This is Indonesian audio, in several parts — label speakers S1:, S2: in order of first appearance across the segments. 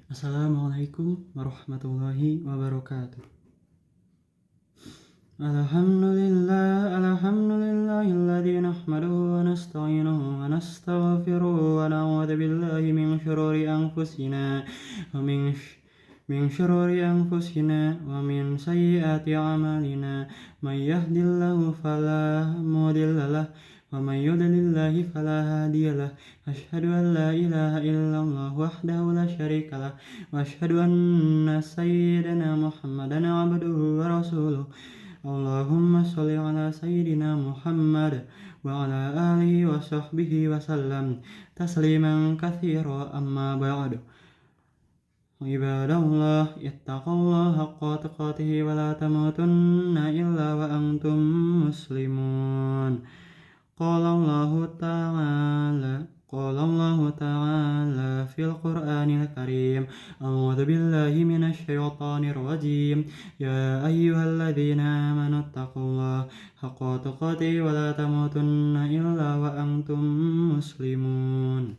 S1: Assalamualaikum warahmatullahi wabarakatuh. Alhamdulillahilladzi nahmaduhu wa nasta'inuhu wa nastaghfiruhu wa na'udzu billahi min syururi anfusina wa min sayyiati a'malina. May yahdihillahu fala mudhillalah wa may yudlil fala hadiyalah. Asyhadu an la ilaha illallah wahdahu la syarikalah wa asyhadu anna sayyidana Muhammadan abduhu wa rasuluh. Allahumma sholli ala sayyidina Muhammad wa ala alihi wa sahbihi wa sallam tasliman katsira, amma ba'du. Ibadallah, ittaqullaha haqqa tuqatih wa la tamutunna illa wa antum muslimun. Qala Allahu ta'ala fil Qur'anil Karim. A'udzu billahi minasy syaithanir rajim. Ya ayyuhalladzina amanu taqullaha haqqa tuqatih wa la tamutunna illa wa antum muslimun.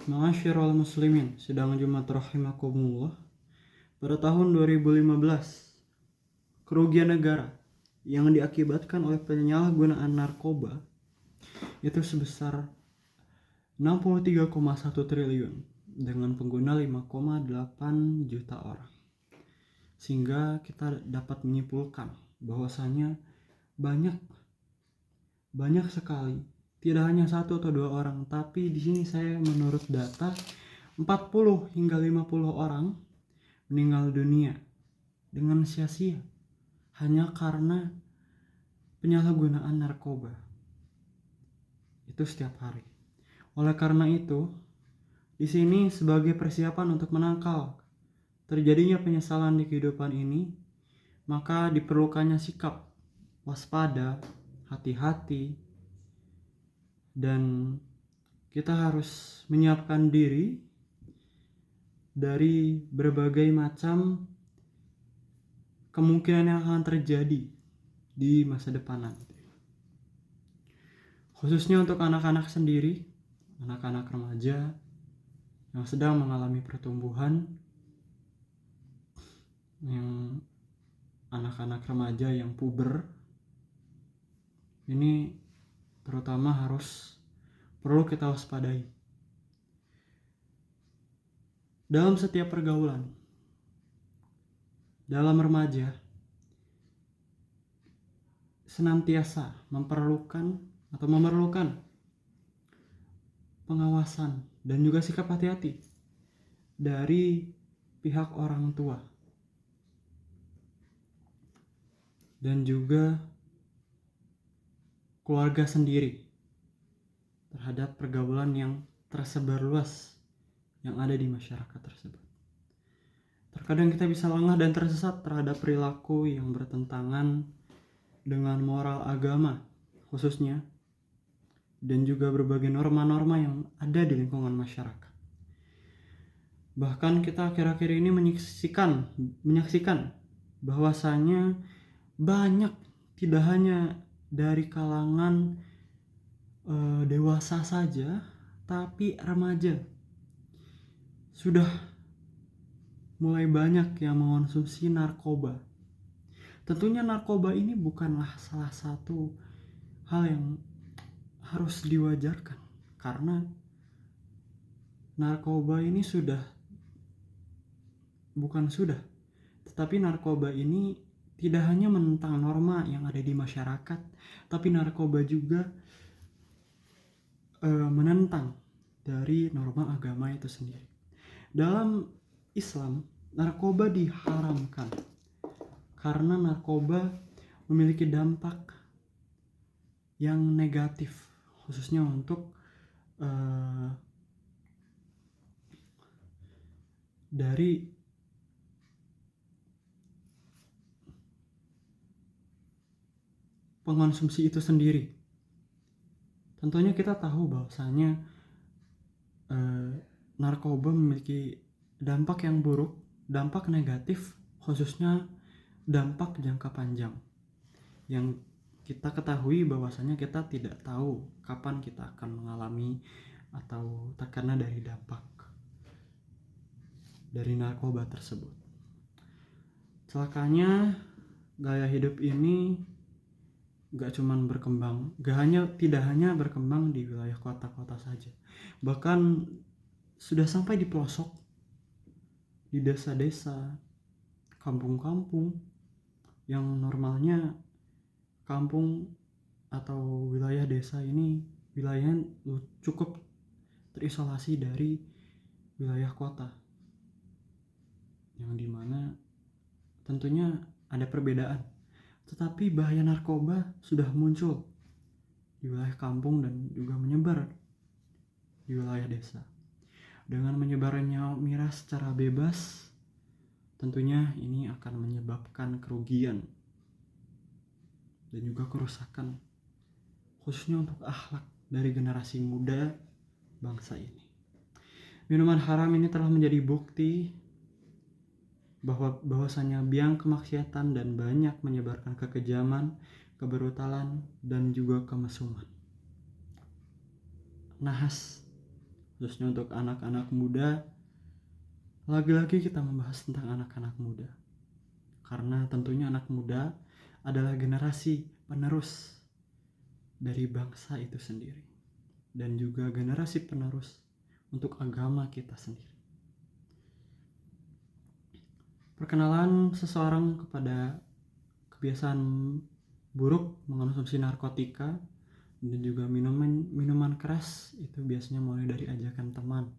S1: Ma'asyiral muslimin, sidang Jumat rahimakumullah. Pada tahun 2015, kerugian negara yang diakibatkan oleh penyalahgunaan narkoba itu sebesar 63,1 triliun dengan pengguna 5,8 juta orang. Sehingga kita dapat menyimpulkan bahwasanya banyak sekali, tidak hanya satu atau dua orang, tapi di sini saya menurut data 40 hingga 50 orang meninggal dunia dengan sia-sia hanya karena penyalahgunaan narkoba. Itu setiap hari. Oleh karena itu, di sini sebagai persiapan untuk menangkal terjadinya penyesalan di kehidupan ini, maka diperlukannya sikap waspada, hati-hati, dan kita harus menyiapkan diri dari berbagai macam kemungkinan yang akan terjadi di masa depan nanti. Khususnya untuk anak-anak sendiri, anak-anak remaja yang sedang mengalami pertumbuhan, yang anak-anak remaja yang puber, ini terutama perlu kita waspadai. Dalam setiap pergaulan, dalam remaja, senantiasa memerlukan pengawasan dan juga sikap hati-hati dari pihak orang tua dan juga keluarga sendiri terhadap pergaulan yang tersebar luas yang ada di masyarakat tersebut. Terkadang kita bisa lengah dan tersesat terhadap perilaku yang bertentangan dengan moral agama khususnya, dan juga berbagai norma-norma yang ada di lingkungan masyarakat. Bahkan kita akhir-akhir ini menyaksikan bahwasanya banyak, tidak hanya dari kalangan dewasa saja, tapi remaja sudah mulai banyak yang mengonsumsi narkoba. Tentunya narkoba ini bukanlah salah satu hal yang harus diwajarkan, karena narkoba ini tetapi narkoba ini tidak hanya menentang norma yang ada di masyarakat, tapi narkoba juga menentang dari norma agama itu sendiri. Dalam Islam, narkoba diharamkan karena narkoba memiliki dampak yang negatif, khususnya untuk dari pengonsumsi itu sendiri. Tentunya kita tahu bahwasanya narkoba memiliki dampak yang buruk, dampak negatif, khususnya dampak jangka panjang, yang kita ketahui bahwasanya kita tidak tahu kapan kita akan mengalami atau terkena dari dampak dari narkoba tersebut. Celakanya gaya hidup ini tidak hanya berkembang di wilayah kota-kota saja, bahkan sudah sampai di pelosok, di desa-desa, kampung-kampung yang normalnya kampung atau wilayah desa ini wilayah cukup terisolasi dari wilayah kota, yang dimana tentunya ada perbedaan, tetapi bahaya narkoba sudah muncul di wilayah kampung dan juga menyebar di wilayah desa. Dengan menyebarnya miras secara bebas, tentunya ini akan menyebabkan kerugian dan juga kerusakan, khususnya untuk akhlak dari generasi muda bangsa ini. Minuman haram ini telah menjadi bukti bahwasanya biang kemaksiatan dan banyak menyebarkan kekejaman, kebrutalan, dan juga kemesuman. Nahas, khususnya untuk anak-anak muda. Lagi-lagi kita membahas tentang anak-anak muda, karena tentunya anak muda adalah generasi penerus dari bangsa itu sendiri, dan juga generasi penerus untuk agama kita sendiri. Perkenalan seseorang kepada kebiasaan buruk mengonsumsi narkotika dan juga minuman keras itu biasanya mulai dari ajakan teman,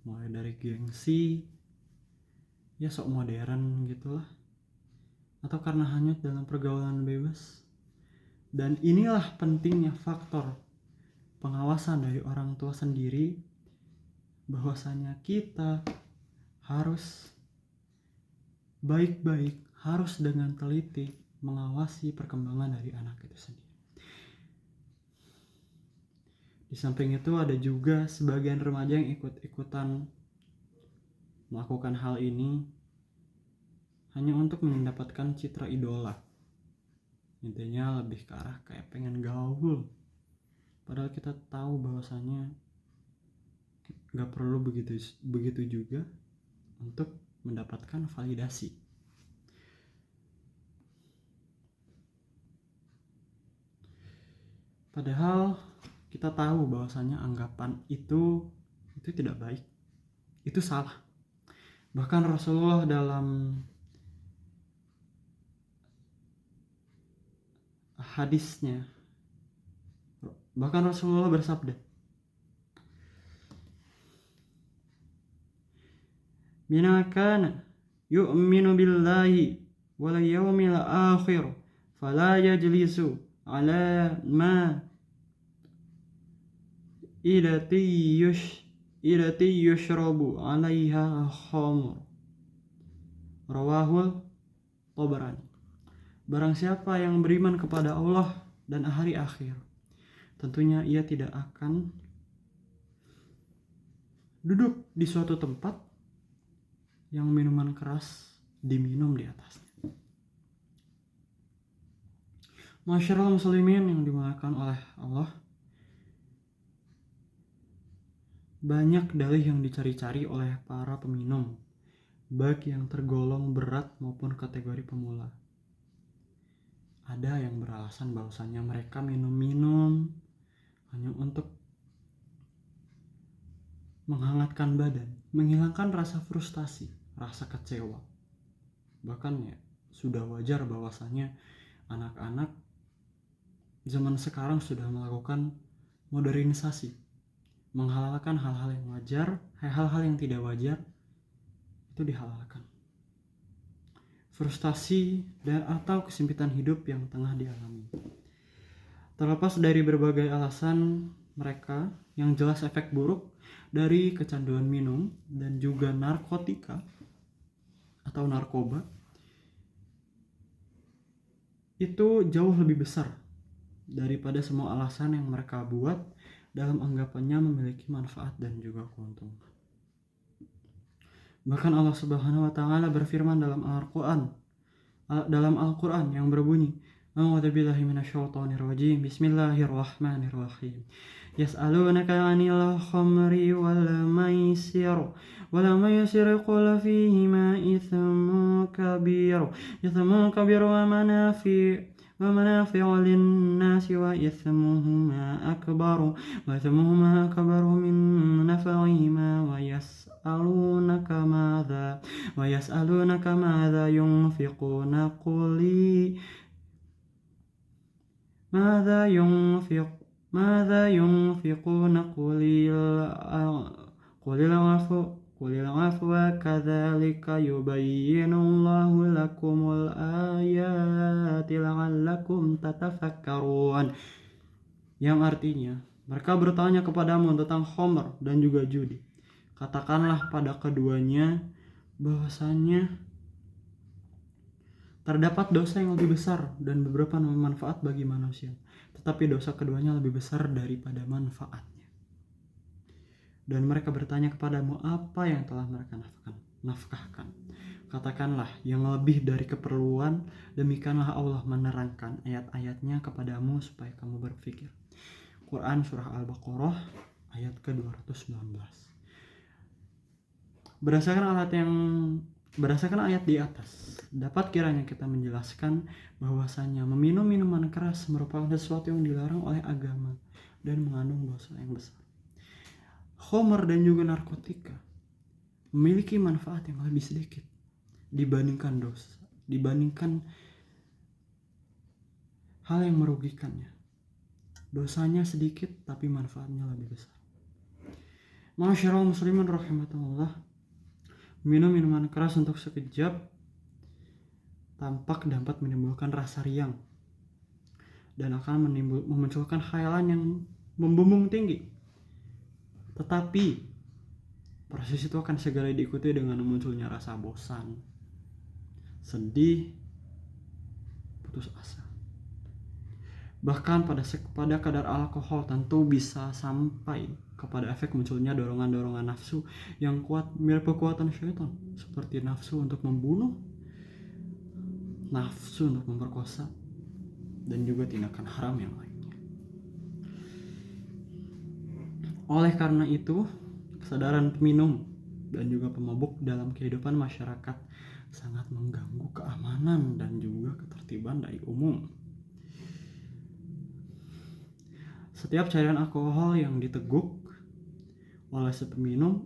S1: mulai dari gengsi, ya sok modern gitulah, atau karena hanyut dalam pergaulan bebas. Dan inilah pentingnya faktor pengawasan dari orang tua sendiri, bahwasanya kita harus baik-baik, harus dengan teliti mengawasi perkembangan dari anak itu sendiri. Di samping itu ada juga sebagian remaja yang ikut-ikutan melakukan hal ini hanya untuk mendapatkan citra idola. Intinya lebih ke arah kayak pengen gaul, padahal kita tahu bahwasanya gak perlu begitu juga untuk mendapatkan validasi. Padahal kita tahu bahwasanya anggapan itu tidak baik, itu salah. Bahkan Rasulullah dalam hadisnya, Rasulullah bersabda, "Mina kana yu'minu billahi wal yawmil akhir fala yajlisu ala ma idati yushrabu alaiha khamr." Rawahul Tabarani. Barang siapa yang beriman kepada Allah dan hari akhir, tentunya ia tidak akan duduk di suatu tempat yang minuman keras diminum di atasnya. Masyarul muslimin yang dimuliakan oleh Allah, banyak dalih yang dicari-cari oleh para peminum, baik yang tergolong berat maupun kategori pemula. Ada yang beralasan bahwasanya mereka minum hanya untuk menghangatkan badan, menghilangkan rasa frustasi, rasa kecewa. Bahkan ya sudah wajar bahwasanya anak-anak zaman sekarang sudah melakukan modernisasi, menghalalkan hal-hal yang wajar, hal-hal yang tidak wajar itu dihalalkan. Frustasi dan atau kesempitan hidup yang tengah dialami. Terlepas dari berbagai alasan mereka, yang jelas efek buruk dari kecanduan minum dan juga narkotika atau narkoba itu jauh lebih besar daripada semua alasan yang mereka buat dalam anggapannya memiliki manfaat dan juga keuntungan. Bahkan Allah Subhanahu wa taala berfirman dalam Al-Qur'an yang berbunyi, "A'udzubillahi minasyaitonir rajim. Bismillahirrahmanirrahim. يسألونك عن الخمر والميسر قل فيهما إثم كبير ومنافع للناس وإثمهما أكبر من نفعهما ويسألونك ماذا ينفقون قل العفو كذلك يبين الله لكم الآيات لعلكم تتفكرون. Yang artinya, mereka bertanya kepadamu tentang khamr dan juga judi. Katakanlah pada keduanya bahwasanya terdapat dosa yang lebih besar dan beberapa manfaat bagi manusia, tetapi dosa keduanya lebih besar daripada manfaatnya. Dan mereka bertanya kepadamu apa yang telah mereka nafkahkan. Katakanlah yang lebih dari keperluan, demikianlah Allah menerangkan ayat-ayatnya kepadamu supaya kamu berpikir. Quran Surah Al-Baqarah ayat ke-219. Berdasarkan ayat di atas, dapat kiranya kita menjelaskan bahwasanya meminum minuman keras merupakan sesuatu yang dilarang oleh agama dan mengandung dosa yang besar. Khamr dan juga narkotika memiliki manfaat yang lebih sedikit dibandingkan hal yang merugikannya. Dosanya sedikit tapi manfaatnya lebih besar. Masyaallah muslimin rahimakumullah, minum minuman keras untuk sekejap tampak dapat menimbulkan rasa riang dan akan memunculkan khayalan yang membumbung tinggi. Tetapi proses itu akan segera diikuti dengan munculnya rasa bosan, sedih, putus asa. Bahkan pada kadar alkohol tentu bisa sampai kepada efek munculnya dorongan-dorongan nafsu yang kuat mirip kekuatan syaitan, seperti nafsu untuk membunuh, nafsu untuk memperkosa, dan juga tindakan haram yang lainnya. Oleh karena itu, kesadaran peminum dan juga pemabuk dalam kehidupan masyarakat sangat mengganggu keamanan dan juga ketertiban dari umum. Setiap cairan alkohol yang diteguk oleh si peminum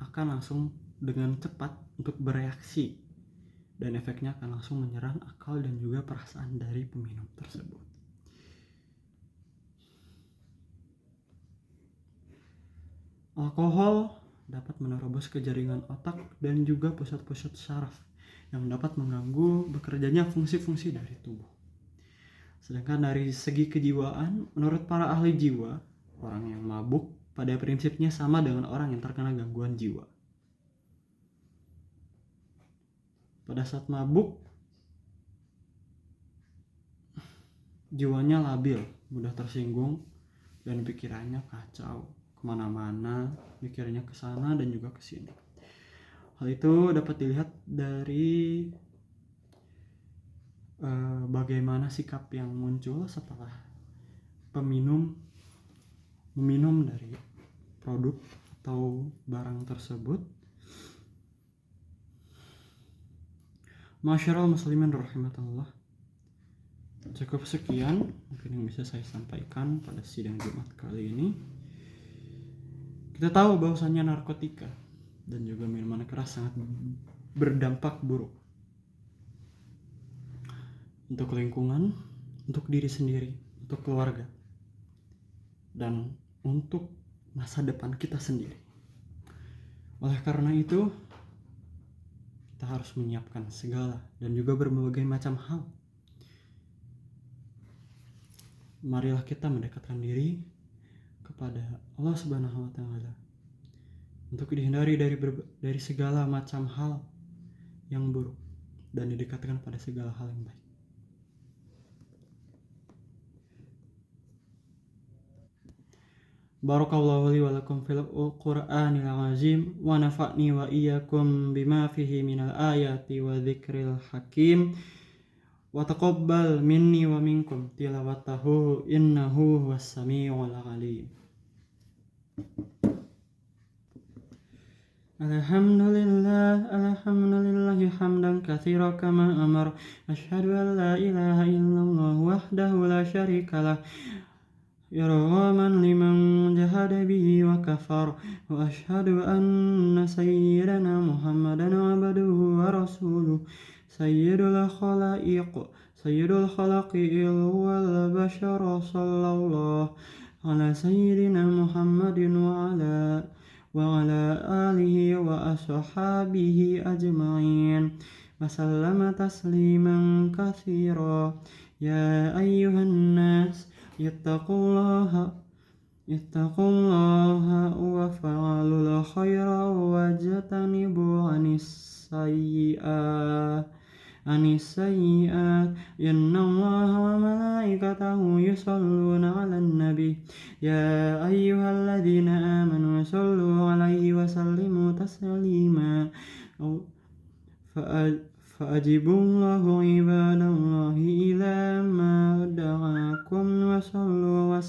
S1: akan langsung dengan cepat untuk bereaksi, dan efeknya akan langsung menyerang akal dan juga perasaan dari peminum tersebut. Alkohol dapat menerobos ke jaringan otak dan juga pusat-pusat saraf yang dapat mengganggu bekerjanya fungsi-fungsi dari tubuh. Sedangkan dari segi kejiwaan, menurut para ahli jiwa, orang yang mabuk pada prinsipnya sama dengan orang yang terkena gangguan jiwa. Pada saat mabuk, jiwanya labil, mudah tersinggung, dan pikirannya kacau, kemana-mana, mikirnya ke sana dan juga ke sini. Hal itu dapat dilihat dari bagaimana sikap yang muncul setelah peminum meminum dari produk atau barang tersebut. Masyaallah muslimin rahimakumullah. Cukup sekian mungkin yang bisa saya sampaikan pada sidang Jumat kali ini. Kita tahu bahwasannya narkotika dan juga minuman keras sangat berdampak buruk untuk lingkungan, untuk diri sendiri, untuk keluarga, dan untuk masa depan kita sendiri. Oleh karena itu, kita harus menyiapkan segala dan juga berbagai macam hal. Marilah kita mendekatkan diri kepada Allah Subhanahu wa taala untuk dihindari dari segala macam hal yang buruk dan didekatkan pada segala hal yang baik. Barakallahu li wa lakum fil Qur'anil azim wa nafa'ni wa iyyakum bima fihi minal ayati wa dzikril hakim. wa taqabbal minni wa minkum tilawatahu innahu huwas samiul alim. Alhamdulillahi hamdan katsiran kama amar. Asyhadu an la ilaha illallah wahdahu la syarikalah irghaman liman jahada bihi wa kafar. Wa asyhadu anna sayyidana Muhammadan abduhu wa rasuluh sayyidul khalaqi wal bashar. Sallallahu ala sayyidina Muhammadin wa ala alihi wa ashabihi ajma'in wa sallama tasliman katsira. Ya ayyuhan nas ittaqullaha wa fa'alul khaira wajtanibu anis sayyi'at. Innallaha wa malaikatahu yusholluna 'alan nabi. Ya ayyuhalladzina amanu shollu 'alaihi wa sallimu taslima. Fa'ajibullahu ibadallahi ila ma da'akum wa sallu wa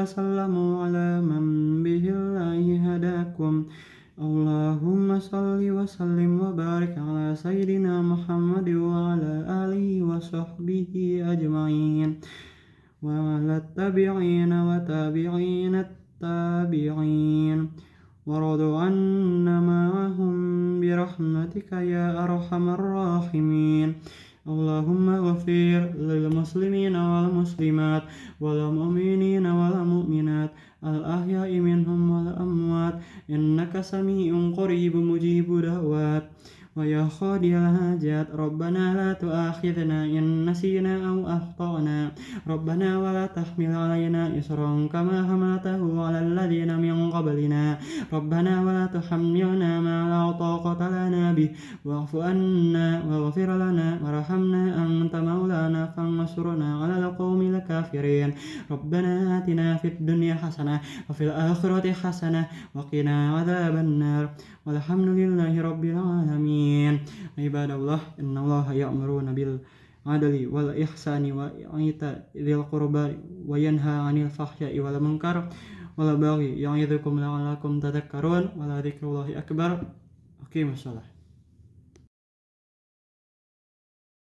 S1: sallamu ala man bihillahi hadakum. Allahumma salli wa sallim wa barik ala sayyidina Muhammad wa ala alihi wa sahbihi ajma'in wa ala tabi'ina wa tabi'ina tabi'in wa radu anna ma'ahum birahmatika ya arhamar rahimin. Allahumma ghafir lil muslimina wal muslimat wal mu'minina wal mu'minat al ahya'i minhum wal amwat innaka sami'un qaribun mujibud da'wat. Wa ya qadiyal hajat rabbana la tu'akhidhna in nasina aw akhtana rabbana wa la tahmil 'alaina isran kama hamaltahu 'alal ladzina min qablina rabbana wa la tuhammilna ma la taqata lana bih wa'fu 'anna waghfir lana warhamna anta maulana fansurna 'alal qaumil kafirin. Rabbana atina fid dunya hasanah wa fil akhirati hasanah wa qina 'adzaban nar. Walhamdulillahi rabbil alamin. Ibadallah, innallaha ya'muruna bil adli wal ihsani wa ita'i dzil qurba wa yanha 'anil fahsya'i wal munkar wal baghi ya'idzukum la'allakum tadhakkarun. Wa la dzikrullahi akbar. Oke, masalah.